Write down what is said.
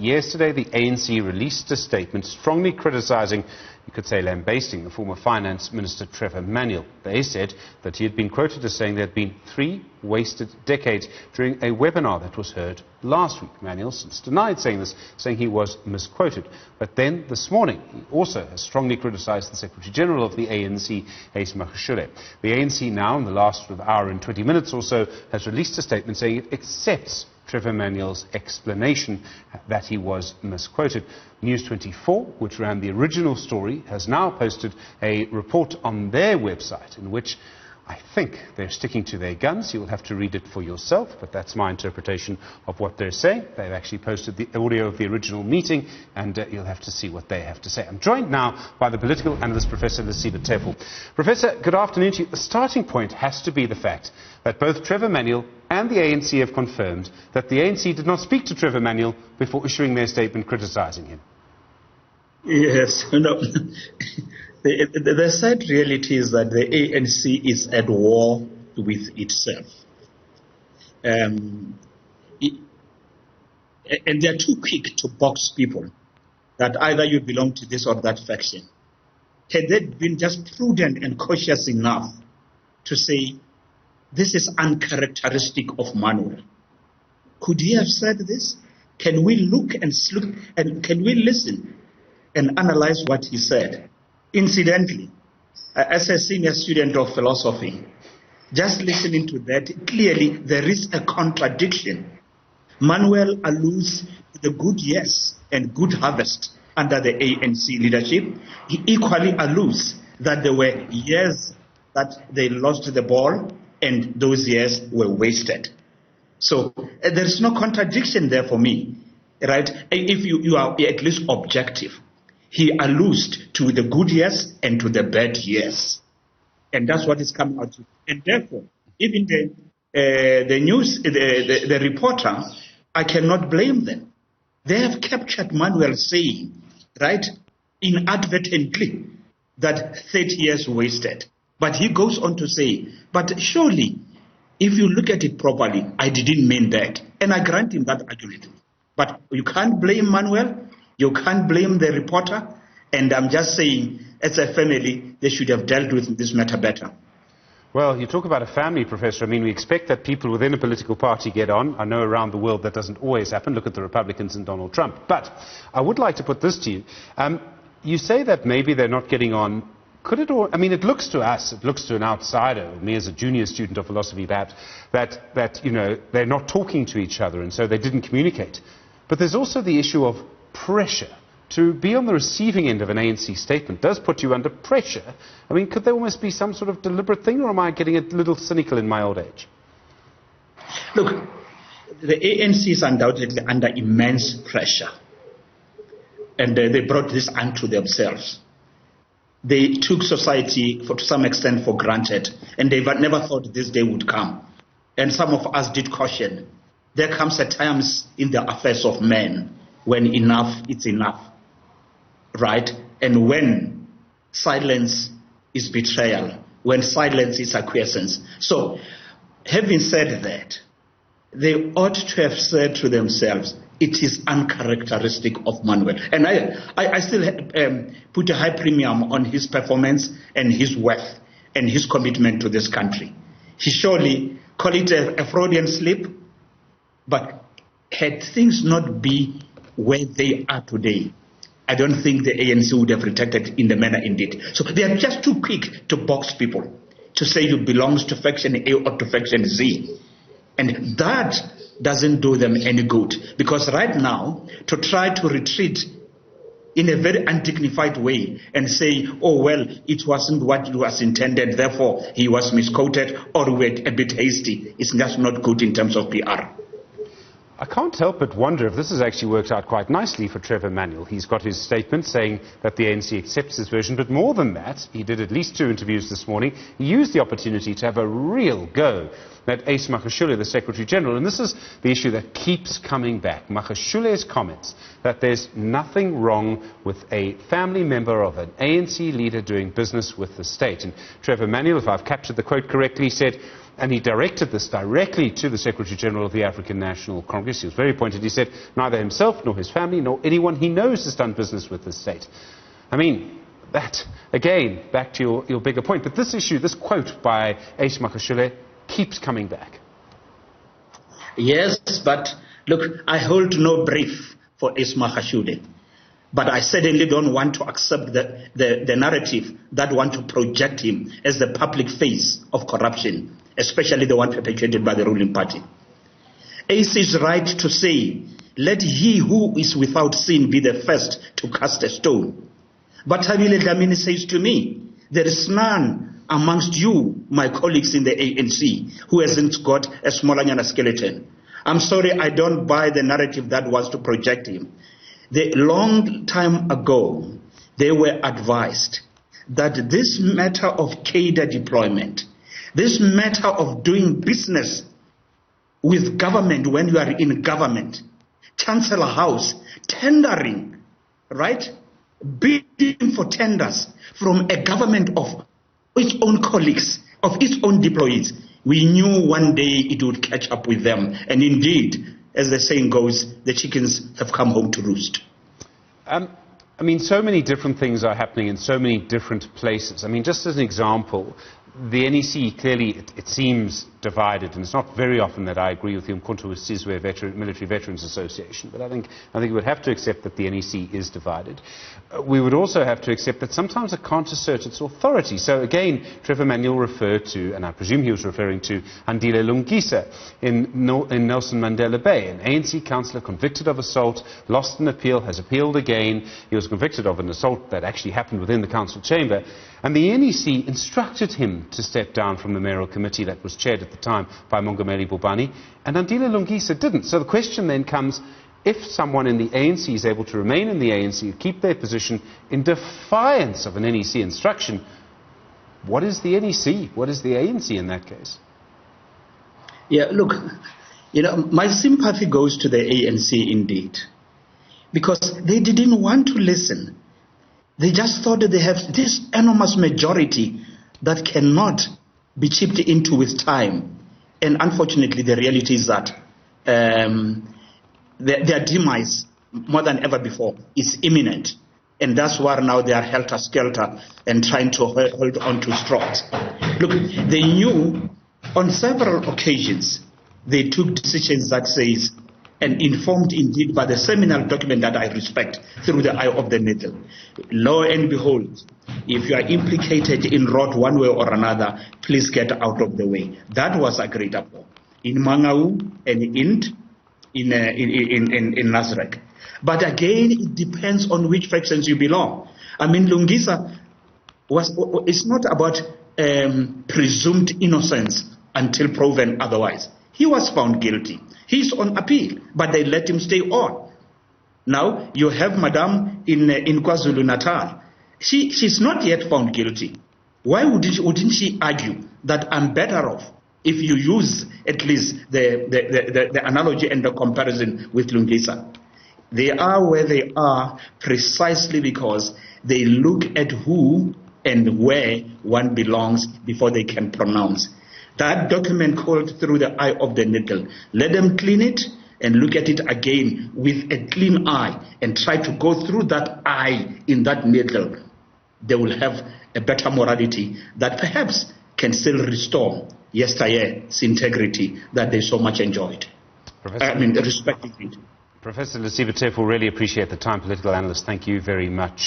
Yesterday, the ANC released a statement strongly criticising, you could say lambasting, the former Finance Minister Trevor Manuel. They said that he had been quoted as saying there had been 3 wasted decades during a webinar that was heard last week. Manuel since denied saying this, saying he was misquoted. But then this morning, he also has strongly criticised the Secretary-General of the ANC, Ace Magashule. The ANC now, in the last hour and 20 minutes or so, has released a statement saying it accepts Trevor Manuel's explanation that he was misquoted. News 24, which ran the original story, has now posted a report on their website in which I think they're sticking to their guns. You'll have to read it for yourself, but that's my interpretation of what they're saying. They've actually posted the audio of the original meeting, and you'll have to see what they have to say. I'm joined now by the political analyst, Professor Lesiba Teffo. Professor, good afternoon to you. The starting point has to be the fact that both Trevor Manuel and the ANC have confirmed that the ANC did not speak to Trevor Manuel before issuing their statement criticising him. Yes, no. The sad reality is that the ANC is at war with itself. And they are too quick to box people that either you belong to this or that faction. Had they been just prudent and cautious enough to say, this is uncharacteristic of Manuel, could he have said this? Can we look and can we listen and analyze what he said? Incidentally, as a senior student of philosophy, just listening to that, clearly there is a contradiction. Manuel alludes to the good years and good harvest under the ANC leadership. He equally alludes that there were years that they lost the ball and those years were wasted. So there is no contradiction there for me, right? If you are at least objective. He alludes to the good years and to the bad years. And that's what is coming out. And therefore, even the reporter, I cannot blame them. They have captured Manuel saying, right, inadvertently, that 30 years wasted. But he goes on to say, but surely, if you look at it properly, I didn't mean that. And I grant him that argument. But you can't blame Manuel. You can't blame the reporter, and I'm just saying, as a family, they should have dealt with this matter better. Well, you talk about a family, Professor. I mean, we expect that people within a political party get on. I know around the world that doesn't always happen. Look at the Republicans and Donald Trump. But I would like to put this to you. You say that maybe they're not getting on. Could it all, I mean, it looks to us, it looks to an outsider, me as a junior student of philosophy perhaps, that you know, they're not talking to each other and so they didn't communicate. But there's also the issue of pressure. To be on the receiving end of an ANC statement does put you under pressure. I mean, could there almost be some sort of deliberate thing, or am I getting a little cynical in my old age? Look, the ANC is undoubtedly under immense pressure. And they brought this unto themselves. They took society, to some extent, for granted. And they never thought this day would come. And some of us did caution. There comes a time in the affairs of men when enough is enough, right? And when silence is betrayal, when silence is acquiescence. So, having said that, they ought to have said to themselves, it is uncharacteristic of Manuel. And I still put a high premium on his performance and his worth and his commitment to this country. He surely call it a Freudian slip, but had things not been where they are today, I don't think the ANC would have reacted in the manner it did. So they are just too quick to box people, to say you belongs to faction A or to faction Z. And that doesn't do them any good. Because right now, to try to retreat in a very undignified way and say, oh, well, it wasn't what was intended, therefore he was misquoted, or we're a bit hasty, it's just not good in terms of PR. I can't help but wonder if this has actually worked out quite nicely for Trevor Manuel. He's got his statement saying that the ANC accepts his version, but more than that, he did at least 2 interviews this morning. He used the opportunity to have a real go at Ace Magashule, the Secretary-General, and this is the issue that keeps coming back. Magashule's comments that there's nothing wrong with a family member of an ANC leader doing business with the state. And Trevor Manuel, if I've captured the quote correctly, said, and he directed this directly to the Secretary General of the African National Congress. He was very pointed. He said neither himself nor his family nor anyone he knows has done business with the state. I mean, that, again, back to your bigger point. But this issue, this quote by Ace Makashule, keeps coming back. Yes, but look, I hold no brief for Ace Makashule. But I certainly don't want to accept the narrative that want to project him as the public face of corruption, especially the one perpetuated by the ruling party. Ace is right to say, let he who is without sin be the first to cast a stone. But Tabile Dlamini says to me, there is none amongst you, my colleagues in the ANC, who hasn't got a Smolanyana skeleton. I'm sorry, I don't buy the narrative that wants to project him. The long time ago, they were advised that this matter of cadre deployment, this matter of doing business with government when you are in government, Chancellor House, tendering, right, bidding for tenders from a government of its own colleagues, of its own deployees, we knew one day it would catch up with them. And indeed, as the saying goes, the chickens have come home to roost. I mean, so many different things are happening in so many different places. I mean, just as an example, the NEC clearly, it seems divided, and it's not very often that I agree with the Umkhonto we Sizwe Military Veterans Association, but I think we would have to accept that the NEC is divided. We would also have to accept that sometimes it can't assert its authority. So again, Trevor Manuel referred to, and I presume he was referring to, Andile Lungisa in Nelson Mandela Bay, an ANC councillor convicted of assault, lost an appeal, has appealed again. He was convicted of an assault that actually happened within the council chamber, and the NEC instructed him to step down from the mayoral committee that was chaired at the time by Mongameli Bobani, and Andile Lungisa didn't. So the question then comes, if someone in the ANC is able to remain in the ANC, keep their position in defiance of an NEC instruction, what is the NEC? What is the ANC in that case? Yeah, look, my sympathy goes to the ANC indeed, because they didn't want to listen. They just thought that they have this enormous majority that cannot be chipped into with time. And unfortunately, the reality is that their demise, more than ever before, is imminent. And that's why now they are helter-skelter and trying to hold on to straws. Look, they knew on several occasions they took decisions that says, and informed indeed by the seminal document that I respect, through the eye of the needle. Lo and behold, if you are implicated in rot one way or another, please get out of the way. That was agreed upon in Mangau and in Nazareth. But again, it depends on which factions you belong. I mean, Lungisa it's not about presumed innocence until proven otherwise. He was found guilty. He's on appeal, but they let him stay on. Now, you have Madame in KwaZulu-Natal. She's not yet found guilty. Why wouldn't she argue that I'm better off if you use at least the analogy and the comparison with Lungisa? They are where they are precisely because they look at who and where one belongs before they can pronounce. That document called through the eye of the needle. Let them clean it and look at it again with a clean eye and try to go through that eye in that needle. They will have a better morality that perhaps can still restore yesteryear's integrity that they so much enjoyed. Respecting it. Professor Lesiba Teffo, really appreciate the time. Political analyst, thank you very much.